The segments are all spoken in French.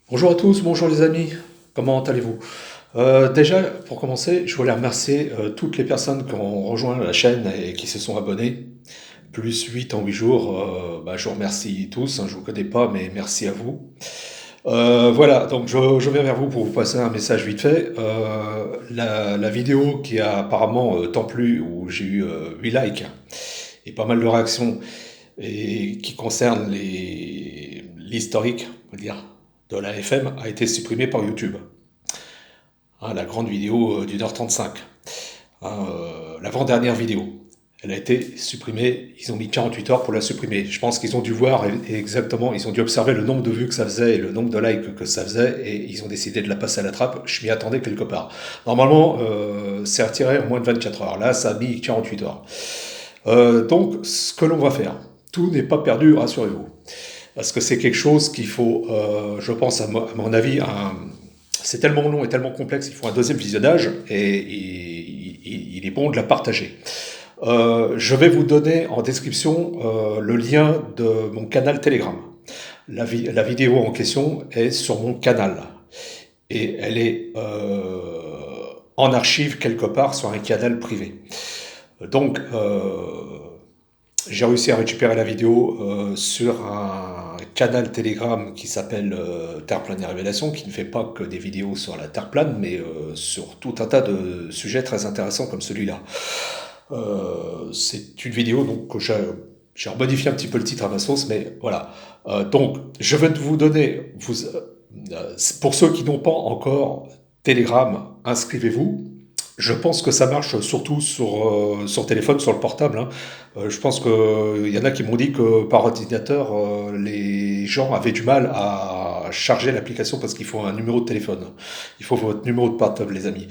Bonjour à tous, bonjour les amis, comment allez-vous? Déjà, pour commencer, je voulais remercier toutes les personnes qui ont rejoint la chaîne et qui se sont abonnées. Plus 8 en 8 jours, je vous remercie tous, hein, je ne vous connais pas, mais merci à vous. Voilà, donc je viens vers vous pour vous passer un message vite fait. La vidéo qui a apparemment tant plu, où j'ai eu 8 likes et pas mal de réactions, et qui concerne l'historique, on va dire, de la FM, a été supprimée par YouTube. Hein, la grande vidéo d'1h35. Hein, l'avant-dernière vidéo. Elle a été supprimée, ils ont mis 48 heures pour la supprimer. Je pense qu'ils ont dû voir exactement, ils ont dû observer le nombre de vues que ça faisait et le nombre de likes que ça faisait, et ils ont décidé de la passer à la trappe. Je m'y attendais quelque part. Normalement, c'est retiré en moins de 24 heures. Là, ça a mis 48 heures. Donc, ce que l'on va faire, tout n'est pas perdu, rassurez-vous. Parce que c'est quelque chose qu'il faut, je pense, à mon avis, c'est tellement long et tellement complexe, il faut un deuxième visionnage, et il est bon de la partager. Je vais vous donner en description le lien de mon canal Telegram. La vidéo en question est sur mon canal, et elle est en archive quelque part sur un canal privé. Donc, j'ai réussi à récupérer la vidéo sur un canal Telegram qui s'appelle Terre plane et Révélation, qui ne fait pas que des vidéos sur la Terre plane, mais sur tout un tas de sujets très intéressants comme celui-là. C'est une vidéo donc, que j'ai remodifié un petit peu le titre à ma sauce, mais voilà. Donc, je vais vous donner, pour ceux qui n'ont pas encore Telegram, inscrivez-vous. Je pense que ça marche surtout sur téléphone, sur le portable, hein. Je pense qu'il y en a qui m'ont dit que par ordinateur, les gens avaient du mal à charger l'application parce qu'il faut un numéro de téléphone. Il faut votre numéro de portable, les amis.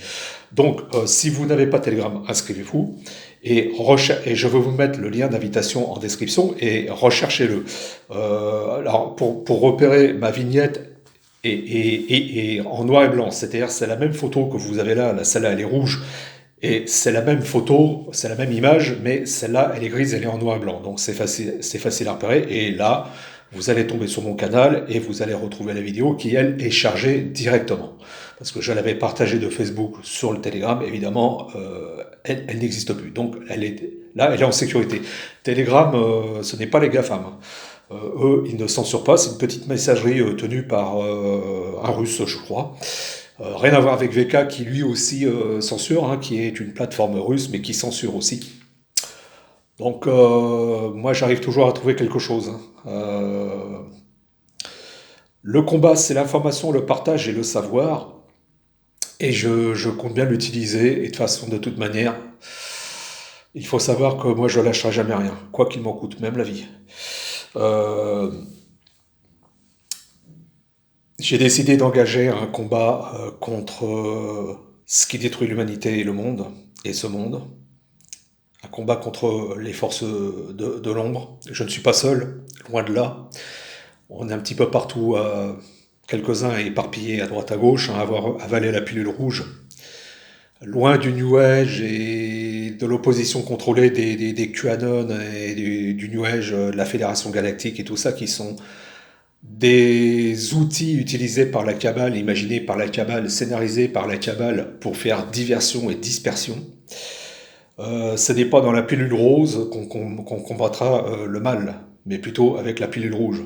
Donc, si vous n'avez pas Telegram, inscrivez-vous. Et je vais vous mettre le lien d'invitation en description et recherchez-le. Alors, pour repérer ma vignette, et en noir et blanc. C'est-à-dire, c'est la même photo que vous avez là, celle-là, elle est rouge, et c'est la même photo, c'est la même image, mais celle-là, elle est grise, elle est en noir et blanc. Donc c'est facile à repérer. Et là, vous allez tomber sur mon canal et vous allez retrouver la vidéo qui, elle, est chargée directement. Parce que je l'avais partagée de Facebook sur le Telegram, évidemment, elle n'existe plus. Donc là, elle est en sécurité. Telegram, ce n'est pas les GAFAM, hein. Eux, ils ne censurent pas. C'est une petite messagerie tenue par un Russe, je crois. Rien à voir avec VK qui lui aussi censure, hein, qui est une plateforme russe, mais qui censure aussi. Donc moi, j'arrive toujours à trouver quelque chose, hein. Le combat, c'est l'information, le partage et le savoir. Et je compte bien l'utiliser. Et de toute façon, de toute manière, il faut savoir que moi, je lâcherai jamais rien, quoi qu'il m'en coûte, même la vie. Euh, J'ai décidé d'engager un combat contre ce qui détruit l'humanité et le monde, et ce monde. Un combat contre les forces de l'ombre. Je ne suis pas seul, loin de là. On est un petit peu partout, quelques-uns éparpillés à droite à gauche, à avoir avalé la pilule rouge. Loin du New Age et de l'opposition contrôlée des QAnon et du New Age, de la Fédération Galactique et tout ça, qui sont des outils utilisés par la Kabbale, imaginés par la Kabbale, scénarisés par la Kabbale pour faire diversion et dispersion. Ce n'est pas dans la pilule rose qu'on combattra le mal, mais plutôt avec la pilule rouge.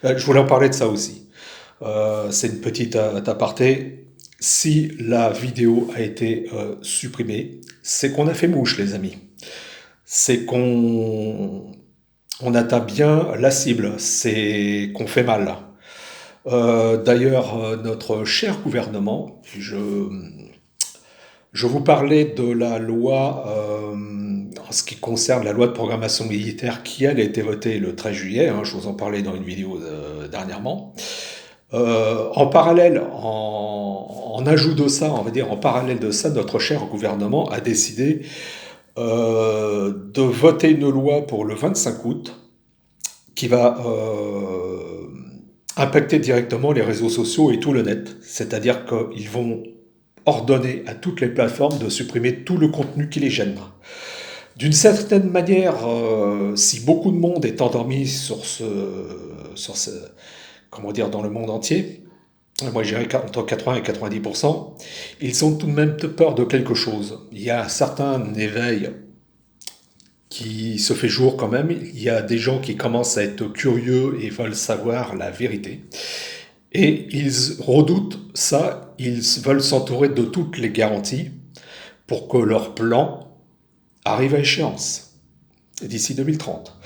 Je voulais en parler de ça aussi. C'est une petite aparté. Si la vidéo a été supprimée, c'est qu'on a fait mouche, les amis. C'est qu'on atteint bien la cible. C'est qu'on fait mal. D'ailleurs, notre cher gouvernement, je vous parlais de la loi en ce qui concerne la loi de programmation militaire qui, elle, a été votée le 13 juillet, hein, je vous en parlais dans une vidéo dernièrement. En parallèle, en ajout de ça, on va dire en parallèle de ça, notre cher gouvernement a décidé de voter une loi pour le 25 août qui va impacter directement les réseaux sociaux et tout le net. C'est-à-dire qu'ils vont ordonner à toutes les plateformes de supprimer tout le contenu qui les gêne. D'une certaine manière, si beaucoup de monde est endormi sur ce, comment dire, dans le monde entier, moi je dirais entre 80 et 90%, ils ont tout de même peur de quelque chose. Il y a un certain éveil qui se fait jour quand même. Il y a des gens qui commencent à être curieux et veulent savoir la vérité. Et ils redoutent ça, ils veulent s'entourer de toutes les garanties pour que leur plan arrive à échéance d'ici 2030.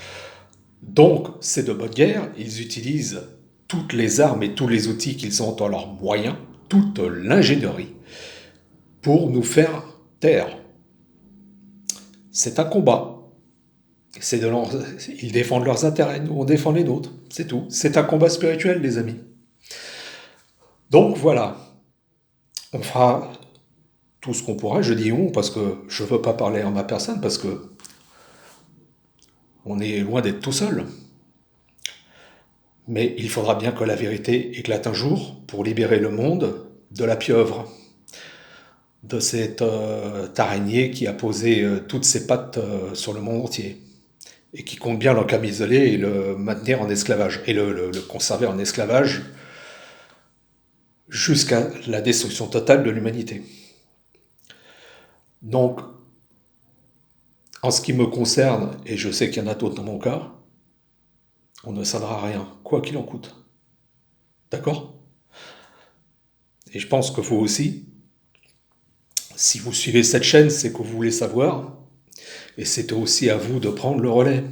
Donc, c'est de bonne guerre, ils utilisent toutes les armes et tous les outils qu'ils ont dans leurs moyens, toute l'ingénierie, pour nous faire taire. C'est un combat. Ils défendent leurs intérêts, nous on défend les nôtres, c'est tout. C'est un combat spirituel, les amis. Donc voilà, on fera tout ce qu'on pourra. Je dis on parce que je ne veux pas parler en ma personne, parce que on est loin d'être tout seul. Mais il faudra bien que la vérité éclate un jour pour libérer le monde de la pieuvre, de cette araignée qui a posé toutes ses pattes sur le monde entier et qui compte bien l'encamisoler et le maintenir en esclavage et le conserver en esclavage jusqu'à la destruction totale de l'humanité. Donc, en ce qui me concerne, et je sais qu'il y en a d'autres dans mon cas, on ne cédera à rien, quoi qu'il en coûte. D'accord? Et je pense que vous aussi, si vous suivez cette chaîne, c'est que vous voulez savoir, et c'est aussi à vous de prendre le relais,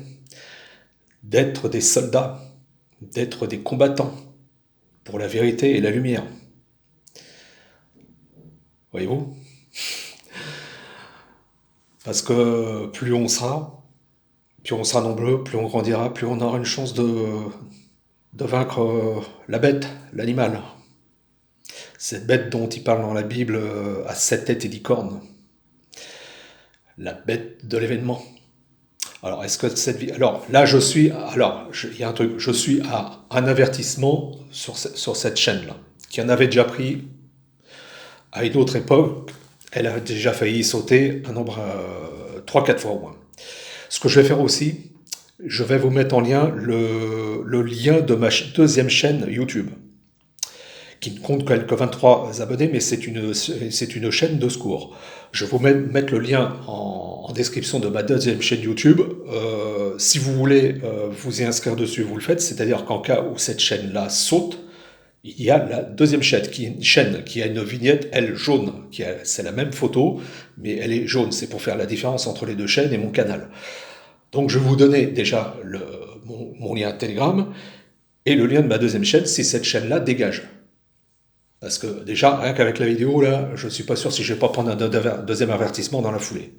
d'être des soldats, d'être des combattants pour la vérité et la lumière. Voyez-vous? Parce que plus on sera nombreux, plus on grandira, plus on aura une chance de vaincre la bête, l'animal. Cette bête dont il parle dans la Bible à 7 têtes et 10 cornes. La bête de l'événement. Alors, est-ce que cette vie. Alors, là, il y a un truc. Je suis à un avertissement sur cette chaîne-là, qui en avait déjà pris à une autre époque. Elle a déjà failli sauter un nombre 3-4 fois au moins. Ce que je vais faire aussi, je vais vous mettre en lien le lien de ma deuxième chaîne YouTube, qui ne compte que 23 abonnés, mais c'est une chaîne de secours. Je vais vous mettre le lien en description de ma deuxième chaîne YouTube. Si vous voulez vous y inscrire dessus, vous le faites. C'est-à-dire qu'en cas où cette chaîne-là saute, il y a la deuxième chaîne, qui a une vignette, elle, jaune. C'est la même photo, mais elle est jaune. C'est pour faire la différence entre les deux chaînes et mon canal. Donc je vais vous donner déjà mon lien Telegram et le lien de ma deuxième chaîne si cette chaîne-là dégage. Parce que déjà, rien qu'avec la vidéo, là, je ne suis pas sûr si je vais pas prendre un deuxième avertissement dans la foulée.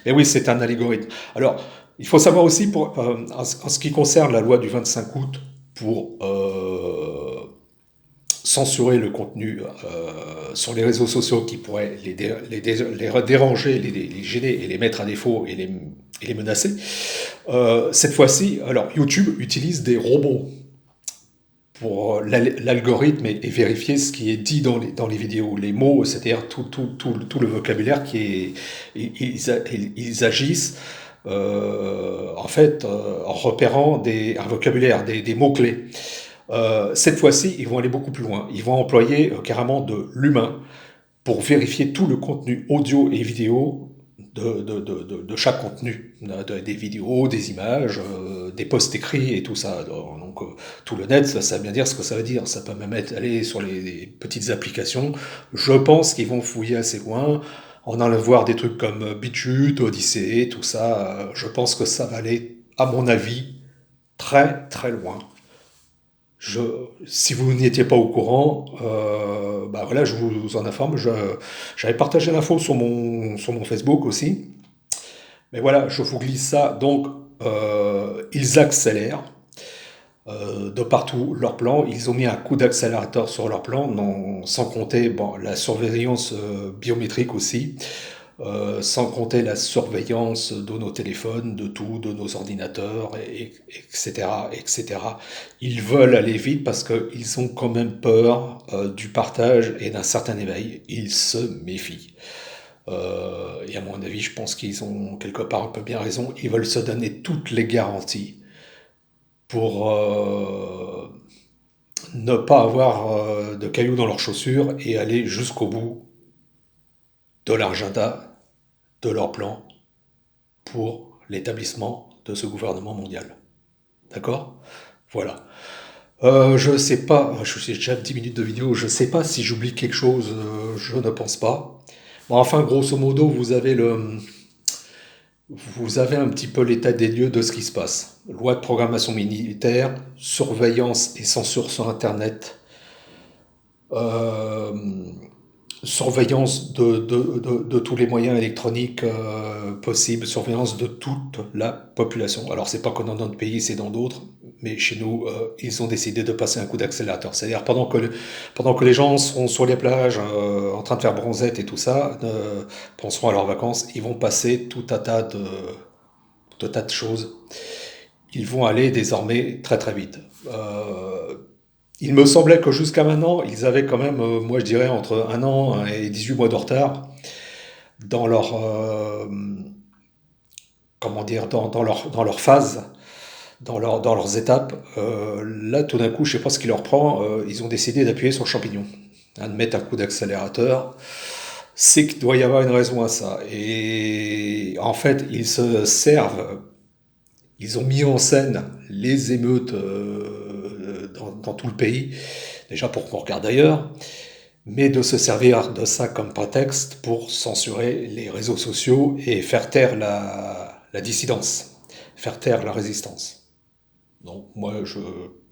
Mais oui, c'est un algorithme. Alors, il faut savoir aussi, en ce qui concerne la loi du 25 août, pour censurer le contenu sur les réseaux sociaux qui pourrait les déranger, les gêner et les mettre à défaut et les menacer, cette fois-ci, alors YouTube utilise des robots pour l'algorithme et vérifier ce qui est dit dans les vidéos, les mots, c'est-à-dire tout le vocabulaire qui est. Ils agissent en fait en repérant un vocabulaire, des mots-clés. Cette fois-ci, ils vont aller beaucoup plus loin. Ils vont employer carrément de l'humain pour vérifier tout le contenu audio et vidéo de chaque contenu, des vidéos, des images, des posts écrits et tout ça. Donc tout le net, ça veut bien dire ce que ça veut dire. Ça peut même aller sur les petites applications. Je pense qu'ils vont fouiller assez loin. On en va voir des trucs comme BitChute, Odyssey, tout ça. Je pense que ça va aller, à mon avis, très très loin. Si vous n'étiez pas au courant, bah voilà, je vous en informe. J'avais partagé l'info sur mon Facebook aussi. Mais voilà, je vous glisse ça. Donc, ils accélèrent de partout leur plan. Ils ont mis un coup d'accélérateur sur leur plan, sans compter bon, la surveillance biométrique aussi. Sans compter la surveillance de nos téléphones, de tout, de nos ordinateurs, etc., etc. Ils veulent aller vite parce qu'ils ont quand même peur du partage et d'un certain éveil. Ils se méfient. Et à mon avis, je pense qu'ils ont quelque part un peu bien raison. Ils veulent se donner toutes les garanties pour ne pas avoir de cailloux dans leurs chaussures et aller jusqu'au bout de l'agenda, de leur plan pour l'établissement de ce gouvernement mondial. D'accord? Voilà. Je sais pas, je suis déjà à 10 minutes de vidéo, je sais pas si j'oublie quelque chose, je ne pense pas. Bon, enfin, grosso modo, vous avez un petit peu l'état des lieux de ce qui se passe. Loi de programmation militaire, surveillance et censure sur Internet, euh, surveillance de tous les moyens électroniques possibles, surveillance de toute la population. Alors c'est pas que dans notre pays, c'est dans d'autres, mais chez nous, ils ont décidé de passer un coup d'accélérateur. C'est-à-dire pendant que les gens sont sur les plages en train de faire bronzette et tout ça, penseront à leurs vacances, ils vont passer tout un tas de choses. Ils vont aller désormais très très vite. Il me semblait que jusqu'à maintenant, ils avaient quand même, moi je dirais, entre 1 an et 18 mois de retard dans leur, comment dire, dans leur phase, dans leurs étapes. Là, tout d'un coup, je sais pas ce qui leur prend, ils ont décidé d'appuyer sur le champignon, hein, de mettre un coup d'accélérateur. C'est qu'il doit y avoir une raison à ça. Et en fait, ils ont mis en scène les émeutes dans tout le pays, déjà pour qu'on regarde ailleurs, mais de se servir de ça comme prétexte pour censurer les réseaux sociaux et faire taire la dissidence, faire taire la résistance. Donc moi,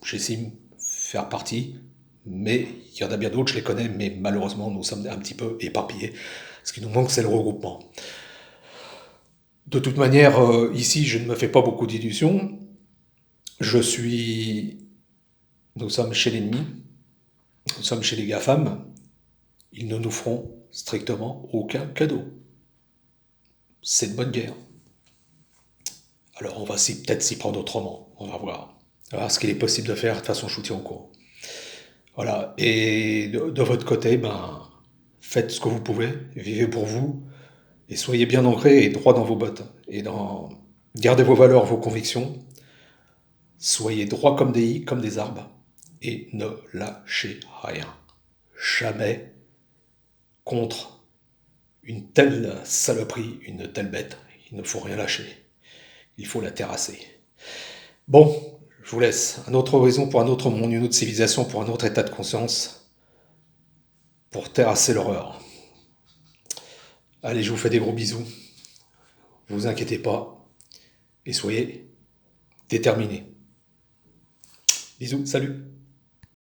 j'estime faire partie, mais il y en a bien d'autres, je les connais, mais malheureusement, nous sommes un petit peu éparpillés. Ce qui nous manque, c'est le regroupement. De toute manière, ici, je ne me fais pas beaucoup d'illusions. Je suis... Nous sommes chez l'ennemi, nous sommes chez les GAFAM, ils ne nous feront strictement aucun cadeau. C'est de bonne guerre. Alors on va peut-être s'y prendre autrement, on va voir. On va voir ce qu'il est possible de faire, de toute façon je vous tiens au courant. Voilà, et de votre côté, ben, faites ce que vous pouvez, vivez pour vous, et soyez bien ancrés et droit dans vos bottes. Gardez vos valeurs, vos convictions, soyez droit comme des i, comme des arbres, et ne lâchez rien. Jamais contre une telle saloperie, une telle bête. Il ne faut rien lâcher. Il faut la terrasser. Bon, je vous laisse. Un autre horizon pour un autre monde, une autre civilisation, pour un autre état de conscience, pour terrasser l'horreur. Allez, je vous fais des gros bisous. Ne vous inquiétez pas. Et soyez déterminés. Bisous, salut.